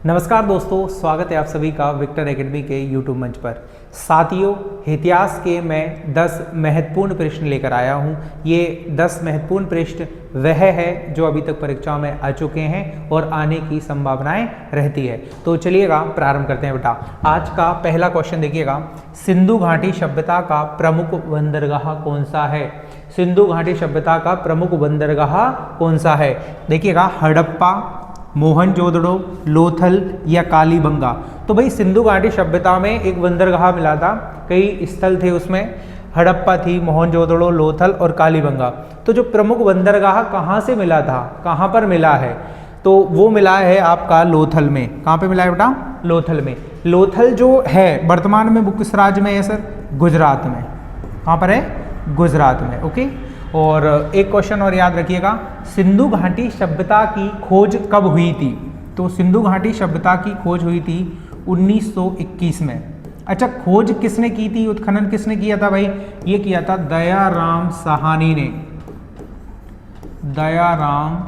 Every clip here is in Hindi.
नमस्कार दोस्तों, स्वागत है आप सभी का विक्टर एकेडमी के यूट्यूब मंच पर। साथियों, इतिहास के मैं 10 महत्वपूर्ण प्रश्न लेकर आया हूं। ये 10 महत्वपूर्ण प्रश्न वह है जो अभी तक परीक्षा में आ चुके हैं और आने की संभावनाएं रहती है। तो चलिएगा प्रारंभ करते हैं बेटा। आज का पहला क्वेश्चन देखिएगा, सिंधु घाटी सभ्यता का प्रमुख बंदरगाह कौन सा है? सिंधु घाटी सभ्यता का प्रमुख बंदरगाह कौन सा है? देखिएगा, हड़प्पा, मोहनजोदड़ो, लोथल या कालीबंगा। तो भाई सिंधु घाटी सभ्यता में एक बंदरगाह मिला था, कई स्थल थे उसमें, हड़प्पा थी, मोहनजोदड़ो, लोथल और कालीबंगा। तो जो प्रमुख बंदरगाह कहाँ से मिला था, कहाँ पर मिला है? तो वो मिला है आपका लोथल में। कहाँ पे मिला है बेटा? लोथल में। लोथल जो है वर्तमान में वो किस राज्य में है सर? गुजरात में। कहाँ पर है? गुजरात में। ओके। और एक क्वेश्चन और याद रखिएगा, सिंधु घाटी सभ्यता की खोज कब हुई थी? तो सिंधु घाटी सभ्यता की खोज हुई थी 1921 में। अच्छा, खोज किसने की थी, उत्खनन किसने किया था भाई? ये किया था दयाराम साहनी ने। दयाराम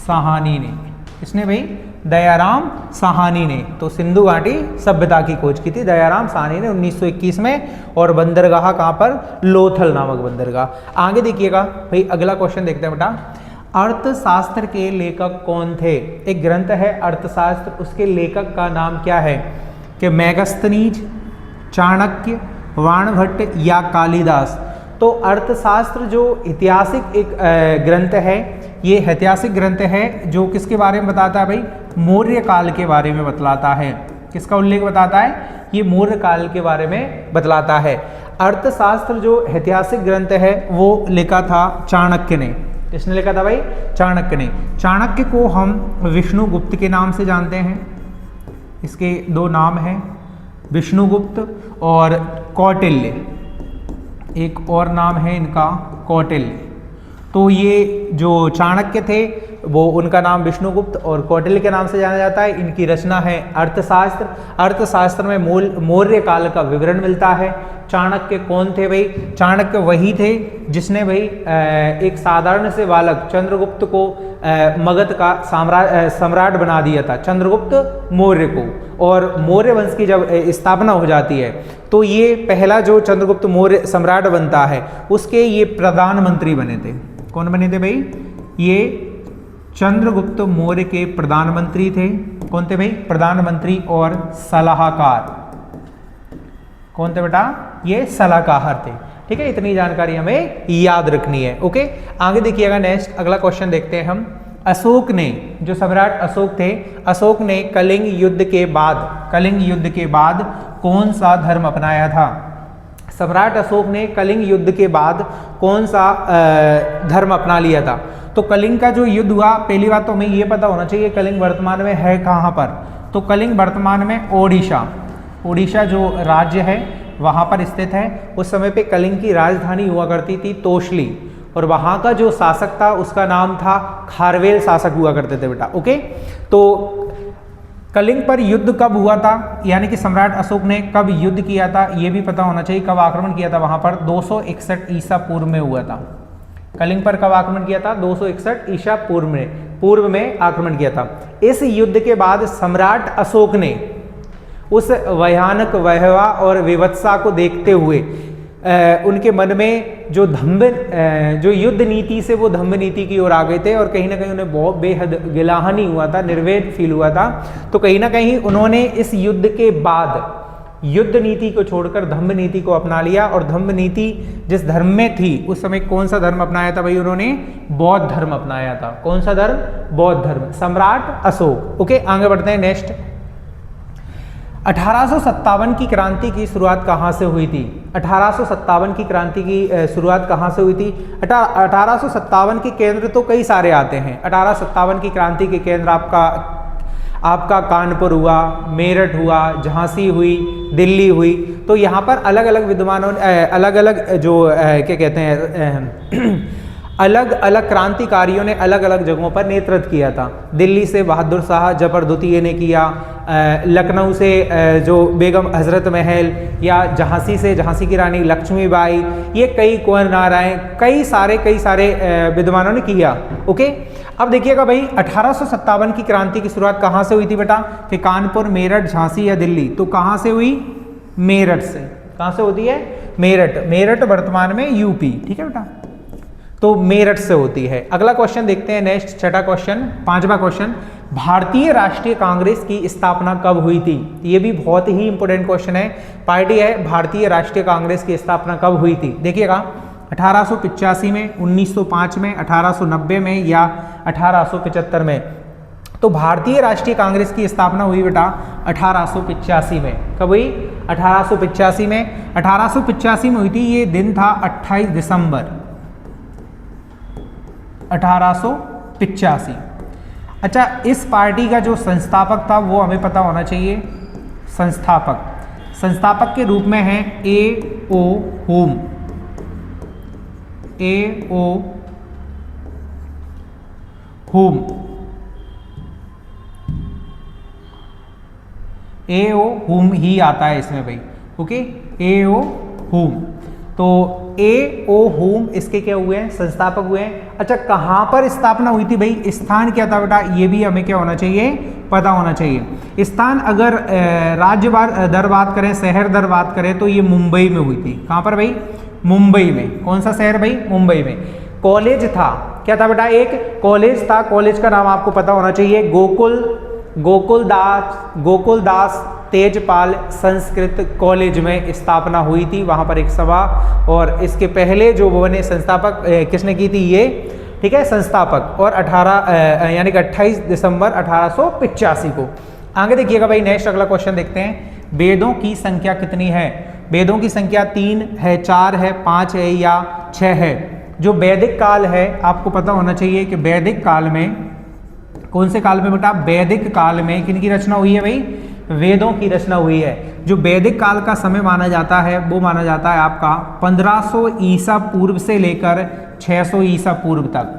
साहनी ने। किसने भाई? दयाराम साहनी ने। तो सिंधु घाटी सभ्यता की खोज की थी दयाराम साहनी ने 1921 में। और बंदरगाह कहाँ पर? लोथल नामक बंदरगाह। आगे देखिएगा भाई, अगला क्वेश्चन देखते हैं बेटा। अर्थशास्त्र के लेखक कौन थे? एक ग्रंथ है अर्थशास्त्र, उसके लेखक का नाम क्या है? कि मेगस्थनीज, चाणक्य, वाणभट्ट या कालिदास। तो अर्थशास्त्र जो ऐतिहासिक एक ग्रंथ है, ये ऐतिहासिक ग्रंथ है जो किसके बारे में बताता है भाई? मौर्य काल के बारे में बतलाता है। किसका उल्लेख बताता है? ये मौर्य काल के बारे में बतलाता है। अर्थशास्त्र जो ऐतिहासिक ग्रंथ है वो लिखा था चाणक्य ने। किसने लिखा था भाई? चाणक्य ने। चाणक्य को हम विष्णुगुप्त के नाम से जानते हैं। इसके दो नाम हैं, विष्णुगुप्त और कौटिल्य। एक और नाम है इनका कौटिल्य। तो ये जो चाणक्य थे वो, उनका नाम विष्णुगुप्त और कौटिल्य के नाम से जाना जाता है। इनकी रचना है अर्थशास्त्र। अर्थशास्त्र में मौर्य काल का विवरण मिलता है। चाणक्य कौन थे भाई? चाणक्य वही थे जिसने भाई एक साधारण से बालक चंद्रगुप्त को मगध का सम्राट बना दिया था, चंद्रगुप्त मौर्य को। और मौर्य वंश की जब स्थापना हो जाती है तो ये पहला जो चंद्रगुप्त मौर्य सम्राट बनता है उसके ये प्रधानमंत्री बने थे। कौन बने थे भाई? ये चंद्रगुप्त मौर्य के प्रधानमंत्री थे। कौन थे भाई? प्रधानमंत्री और सलाहकार। कौन थे बेटा? ये सलाहकार थे। ठीक है, इतनी जानकारी हमें याद रखनी है। ओके, आगे देखिएगा, नेक्स्ट अगला क्वेश्चन देखते हैं हम। अशोक ने, जो सम्राट अशोक थे, अशोक ने कलिंग युद्ध के बाद कौन सा धर्म अपनाया था? सम्राट अशोक ने कलिंग युद्ध के बाद कौन सा धर्म अपना लिया था? तो कलिंग का जो युद्ध हुआ, पहली बात तो हमें ये पता होना चाहिए कलिंग वर्तमान में है कहाँ पर। तो कलिंग वर्तमान में ओडिशा जो राज्य है वहाँ पर स्थित है। उस समय पे कलिंग की राजधानी हुआ करती थी तोशली, और वहाँ का जो शासक था उसका नाम था खारवेल शासक हुआ करते थे बेटा। ओके, तो कलिंग पर युद्ध कब हुआ था, यानी कि सम्राट अशोक ने कब युद्ध किया था ये भी पता होना चाहिए। कब आक्रमण किया था वहाँ पर? 261 ईसा पूर्व में हुआ था। कलिंग पर कब आक्रमण किया था? 261 ईसा पूर्व में आक्रमण किया था। इस युद्ध के बाद सम्राट अशोक ने उस भयानक वैभव और विवत्सा को देखते हुए उनके मन में जो युद्ध नीति से वो धम्म नीति की ओर आ गए थे, और कहीं ना कहीं उन्हें बहुत बेहद गिलाहनी हुआ था, निर्वेद फील हुआ था। तो कहीं ना कहीं उन्होंने इस युद्ध के बाद युद्ध नीति को छोड़कर धम्म नीति को अपना लिया। और धम्म नीति जिस धर्म में थी उस समय कौन सा धर्म अपनाया था भाई? उन्होंने बौद्ध धर्म अपनाया था। कौन सा धर्म? बौद्ध धर्म। सम्राट अशोक। ओके, आगे बढ़ते हैं, नेक्स्ट। 1857 की क्रांति की शुरुआत कहाँ से हुई थी? 1857 की क्रांति की शुरुआत कहाँ से हुई थी? 1857 के केंद्र तो कई सारे आते हैं। 1857 की क्रांति के केंद्र आपका कानपुर हुआ, मेरठ हुआ, झांसी हुई, दिल्ली हुई। तो यहाँ पर अलग अलग विद्वानों अलग अलग जो क्या कहते हैं अलग अलग क्रांतिकारियों ने अलग अलग जगहों पर नेतृत्व किया था। दिल्ली से बहादुर शाह जफर द्वितीय ने किया, लखनऊ से जो बेगम हजरत महल, या झांसी से झांसी की रानी लक्ष्मीबाई, ये कई कुंवर नारायण, कई सारे विद्वानों ने किया। ओके, अब देखिएगा भाई 1857 की क्रांति की शुरुआत कहाँ से हुई थी बेटा, कि कानपुर, मेरठ, झांसी या दिल्ली, तो कहाँ से हुई, मेरठ से। कहाँ से होती है, मेरठ। मेरठ वर्तमान में यूपी, ठीक है बेटा, तो मेरठ से होती है। अगला क्वेश्चन देखते हैं, नेक्स्ट छठा क्वेश्चन, पांचवा क्वेश्चन, भारतीय राष्ट्रीय कांग्रेस की स्थापना कब हुई थी। ये भी बहुत ही इंपॉर्टेंट क्वेश्चन है। पार्टी है भारतीय राष्ट्रीय कांग्रेस की स्थापना कब हुई थी, देखिएगा 1885 में, 1905 में, 1890 में या 1875 में। तो भारतीय राष्ट्रीय कांग्रेस की स्थापना हुई बेटा 1885 में। कब हुई, 1885 में। 1885 में हुई थी, ये दिन था 28 दिसंबर 1885। अच्छा, इस पार्टी का जो संस्थापक था वो हमें पता होना चाहिए। संस्थापक के रूप में है A.O. Home. A.O. Home, A.O. Home ही आता है इसमें भाई, ओके, A.O. होम। तो A.O. होम इसके क्या हुए हैं, संस्थापक हुए हैं। अच्छा, कहाँ पर स्थापना हुई थी भाई, स्थान क्या था बेटा, ये भी हमें क्या होना चाहिए, पता होना चाहिए। स्थान अगर राज्य दर बात करें, शहर दर बात करें, तो ये मुंबई में हुई थी। कहाँ पर भाई, मुंबई में। कौन सा शहर भाई, मुंबई में। कॉलेज था, क्या था बेटा, एक कॉलेज था। कॉलेज का नाम आपको पता होना चाहिए, गोकुलदास तेजपाल संस्कृत कॉलेज में स्थापना हुई थी। वहां पर एक सभा, और इसके पहले जो बने संस्थापक किसने की थी, ये, ठीक है, संस्थापक, और 28 दिसंबर 1885 को। आगे देखिएगा भाई, नेक्स्ट अगला क्वेश्चन देखते हैं, वेदों की संख्या कितनी है। वेदों की संख्या 3 है, 4 है, 5 है या 6 है। जो वैदिक काल है, आपको पता होना चाहिए कि वैदिक काल में, कौन से काल में बेटा, वैदिक काल में किनकी रचना हुई है भाई, वेदों की रचना हुई है। जो वैदिक काल का समय माना जाता है वो माना जाता है आपका 1500 ईसा पूर्व से लेकर 600 ईसा पूर्व तक।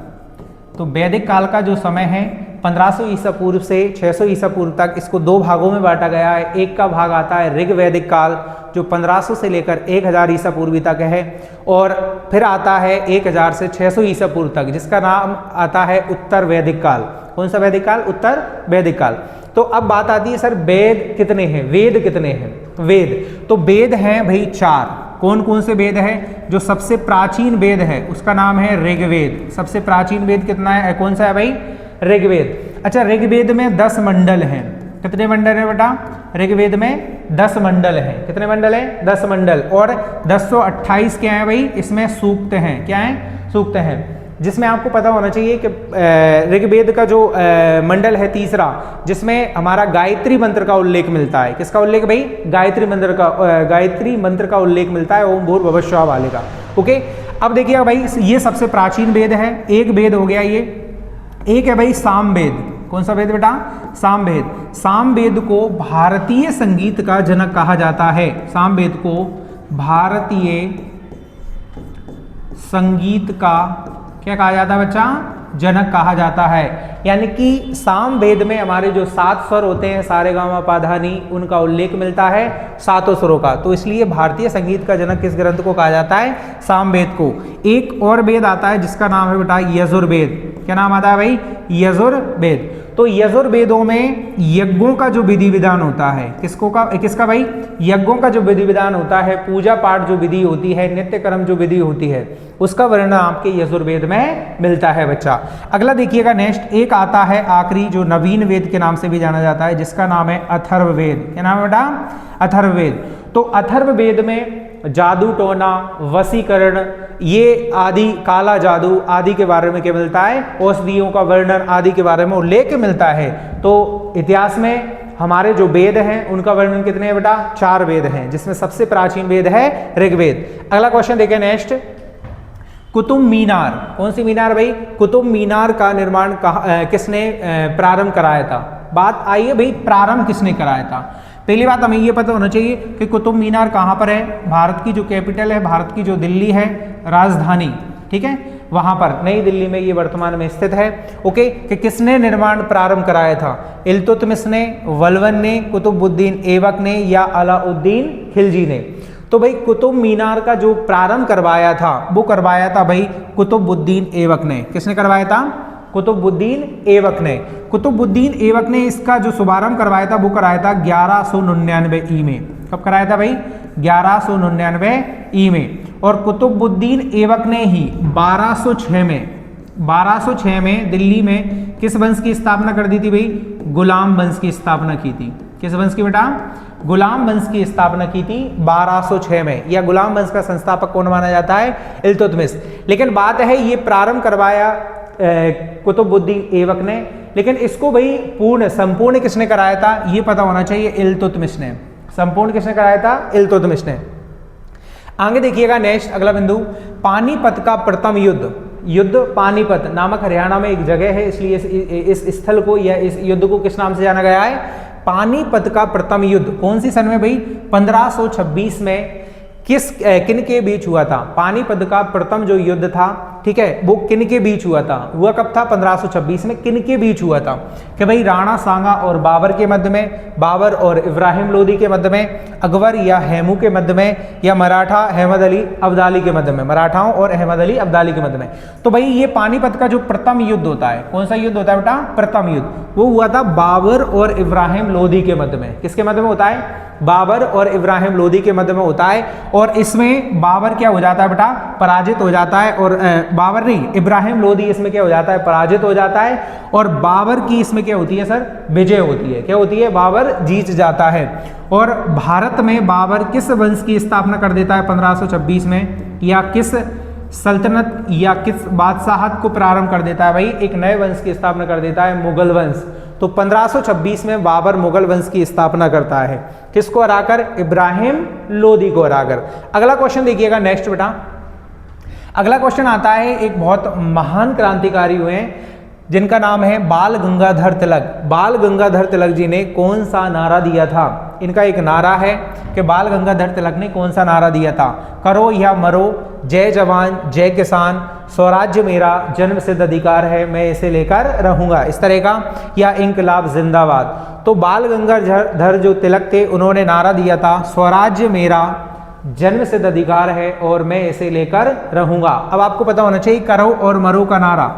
तो वैदिक काल का जो समय है 1500 ईसा पूर्व से 600 ईसा पूर्व तक, इसको दो भागों में बांटा गया है। एक का भाग आता है ऋग वैदिक काल, जो 1500 से लेकर 1000 ईसा पूर्वी तक है, और फिर आता है 1000 से 600 ईसा पूर्व तक, जिसका नाम आता है उत्तर वैदिक काल। कौन सा वैदिक काल, उत्तर वैदिक काल। तो अब बात आती है, सर वेद कितने हैं, वेद कितने हैं। वेद, तो वेद हैं भाई 4। कौन कौन से वेद हैं, जो सबसे प्राचीन वेद है उसका नाम है ऋग्वेद। सबसे प्राचीन वेद कितना है, कौन सा है भाई, ऋग्वेद। अच्छा, ऋग्वेद में 10 मंडल हैं। कितने मंडल है बेटा, ऋग्वेद में 10 मंडल हैं। कितने मंडल हैं, 10 मंडल। और 1028 क्या है भाई, इसमें सूक्त हैं। क्या है, सूक्त हैं, जिसमें आपको पता होना चाहिए कि ऋग्वेद का जो मंडल है तीसरा, जिसमें हमारा गायत्री मंत्र का उल्लेख मिलता है। किसका उल्लेख भाई, गायत्री मंत्र का उल्लेख मिलता है, ओम भूर्भुवः स्वः वाले का। ओके, अब देखिए भाई, ये सबसे प्राचीन वेद है। एक वेद हो गया ये। एक है भाई सामवेद। कौन सा वेद बेटा, सामवेद। सामवेद को भारतीय संगीत का जनक कहा जाता है। सामवेद को भारतीय संगीत का क्या कहा जाता है बच्चा, जनक कहा जाता है। यानी कि सामवेद में हमारे जो 7 स्वर होते हैं, सारे गामा पा धा नी, उनका उल्लेख मिलता है 7 स्वरों का। तो इसलिए भारतीय संगीत का जनक किस ग्रंथ को कहा जाता है, सामवेद को। एक और वेद आता है जिसका नाम है बेटा यजुर्वेद। क्या नाम आता है भाई, यजुर्वेद। तो यजुर्वेदों में यज्ञों का जो विधि विधान होता है, किसका भाई, यज्ञों का जो विधि विधान होता है, पूजा पाठ जो विधि होती है, नित्य कर्म जो विधि होती है, उसका वर्णन आपके यजुर्वेद में मिलता है बच्चा। अगला देखिएगा, नेक्स्ट एक आता है आखिरी, जो नवीन वेद के नाम से भी जाना जाता है, जिसका नाम है अथर्ववेद। क्या नाम है बेटा, अथर्ववेद। तो अथर्ववेद में जादू टोना, वशीकरण, ये आदि, काला जादू आदि के बारे में क्या मिलता है, औषधियों का वर्णन आदि के बारे में उल्लेख मिलता है। तो इतिहास में हमारे जो वेद हैं उनका वर्णन कितने हैं बेटा, 4 वेद हैं, जिसमें सबसे प्राचीन वेद है ऋग्वेद। अगला क्वेश्चन देखें, नेक्स्ट, कुतुब मीनार। कौन सी मीनार भाई, कुतुब मीनार का निर्माण किसने प्रारंभ कराया था। बात आई है भाई, प्रारंभ किसने कराया था। पहली बात हमें ये पता होना चाहिए कि कुतुब मीनार कहाँ पर है। भारत की जो कैपिटल है, भारत की जो दिल्ली है, राजधानी, ठीक है, वहां पर नई दिल्ली में ये वर्तमान में स्थित है। ओके, कि किसने निर्माण प्रारंभ कराया था, इल्तुतमिश ने, वलवन ने, कुतुबुद्दीन ऐबक ने या अलाउद्दीन खिलजी ने। तो भाई कुतुब मीनार का जो प्रारंभ करवाया था वो करवाया था भाई कुतुबुद्दीन ऐबक ने। किसने करवाया था, कुतुबुद्दीन ऐबक ने। कुतुबुद्दीन ऐबक ने इसका जो शुभारंभ करवाया था वो कराया था 1199 ई में। कब कराया था भाई? 1199 ई में। और कुतुबुद्दीन ऐबक ने ही 1206 में दिल्ली में किस वंश की स्थापना कर दी थी भाई? गुलाम वंश की स्थापना की थी। किस वंश की बेटा? गुलाम वंश की स्थापना की थी 1206 में। या गुलाम वंश का संस्थापक कौन माना जाता है? इल्तुतमिश। लेकिन बात है ये प्रारंभ करवाया कुतुबुद्दीन ऐबक ने, लेकिन इसको भाई संपूर्ण किसने कराया था ये पता होना चाहिए। इल्तुतमिश ने। संपूर्ण किसने कराया था? इल्तुतमिश ने। आगे देखिएगा नेक्स्ट अगला बिंदु, पानीपत का प्रथम युद्ध पानीपत नामक हरियाणा में एक जगह है, इसलिए इस स्थल को या इस युद्ध को किस नाम से जाना गया है? पानीपत का प्रथम युद्ध। कौन सी सन में भाई? 1526 में। किन के बीच हुआ था? पानीपत का प्रथम जो युद्ध था, ठीक है, वो किन के बीच हुआ था? हुआ कब था? 1526 में। किन के बीच हुआ था? कि भाई राणा सांगा और बाबर के मध्य में, बाबर और इब्राहिम लोदी के मध्य में, अकबर या हेमू के मध्य में, या मराठा अहमद अली अब्दाली के मध्य में। मराठाओं और अहमद अली अब्दाली के मध्य में। तो भाई ये पानीपत का जो प्रथम युद्ध होता है, कौन सा युद्ध होता है बेटा? प्रथम युद्ध। वो हुआ था बाबर और इब्राहिम लोदी के मध्य में। किसके मध्य में होता है? बाबर और इब्राहिम लोदी के मध्य में होता है। और इसमें बाबर क्या हो जाता है बेटा? पराजित हो जाता है। और बाबर नहीं, इब्राहिम लोदी इसमें क्या हो जाता है? पराजित हो जाता है। और बाबर की इसमें क्या होती है सर? विजय होती है। क्या होती है? बाबर जीत जाता है। और भारत में बाबर किस वंश की स्थापना कर देता है 1526 में? या किस सल्तनत या किस बादशाहत को प्रारंभ कर देता है भाई? एक नए वंश की स्थापना कर देता है, मुगल वंश। तो 1526 में बाबर मुगल वंश की स्थापना करता है। किसको हराकर? इब्राहिम लोदी को हराकर। अगला क्वेश्चन देखिएगा नेक्स्ट बेटा। अगला क्वेश्चन आता है, एक बहुत महान क्रांतिकारी हुए हैं जिनका नाम है बाल गंगाधर तिलक। बाल गंगाधर तिलक जी ने कौन सा नारा दिया था? इनका एक नारा है कि बाल गंगाधर तिलक ने कौन सा नारा दिया था? करो या मरो, जय जवान जय किसान, स्वराज्य मेरा जन्मसिद्ध अधिकार है, मैं इसे लेकर रहूंगा, इस तरह का, या इंकलाब जिंदाबाद। तो बाल गंगाधर जो तिलक थे उन्होंने नारा दिया था स्वराज्य मेरा जन्मसिद्ध अधिकार है और मैं इसे लेकर रहूंगा। अब आपको पता होना चाहिए करो और मरो का नारा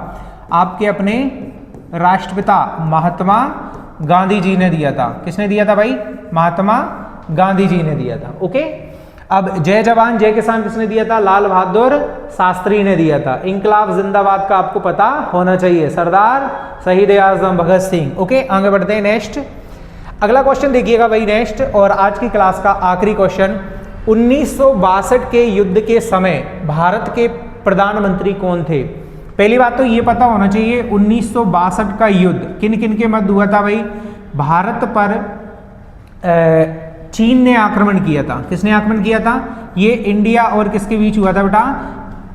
आपके अपने राष्ट्रपिता महात्मा गांधी जी ने दिया था। किसने दिया था भाई? महात्मा गांधी जी ने दिया था। ओके। अब जय जवान जय किसान किसने दिया था? लाल बहादुर शास्त्री ने दिया था। इंकलाब जिंदाबाद का आपको पता होना चाहिए, सरदार शहीद आजम भगत सिंह। ओके, आगे बढ़ते हैं नेक्स्ट। अगला क्वेश्चन देखिएगा भाई नेक्स्ट, और आज की क्लास का आखिरी क्वेश्चन। 1962 के युद्ध के समय भारत के प्रधानमंत्री कौन थे? पहली बात तो ये पता होना चाहिए 1962 का युद्ध किन किन के मध्य हुआ था भाई? भारत पर चीन ने आक्रमण किया था। किसने आक्रमण किया था? ये इंडिया और किसके बीच हुआ था बेटा?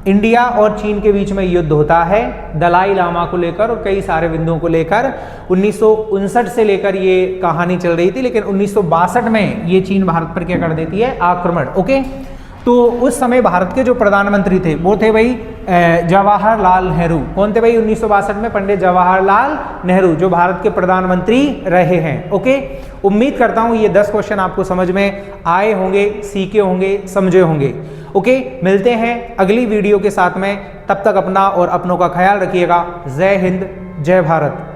इंडिया और चीन के बीच में युद्ध होता है, दलाई लामा को लेकर और कई सारे बिंदुओं को लेकर। 1959 से लेकर ये कहानी चल रही थी, लेकिन 1962 में ये चीन भारत पर क्या कर देती है? आक्रमण। ओके, तो उस समय भारत के जो प्रधानमंत्री थे वो थे भाई जवाहरलाल नेहरू। कौन थे भाई 1962 में? पंडित जवाहरलाल नेहरू, जो भारत के प्रधानमंत्री रहे हैं। ओके, उम्मीद करता हूं ये 10 क्वेश्चन आपको समझ में आए होंगे, सीखे होंगे, समझे होंगे। ओके, मिलते हैं अगली वीडियो के साथ में। तब तक अपना और अपनों का ख्याल रखिएगा। जय हिंद, जय भारत।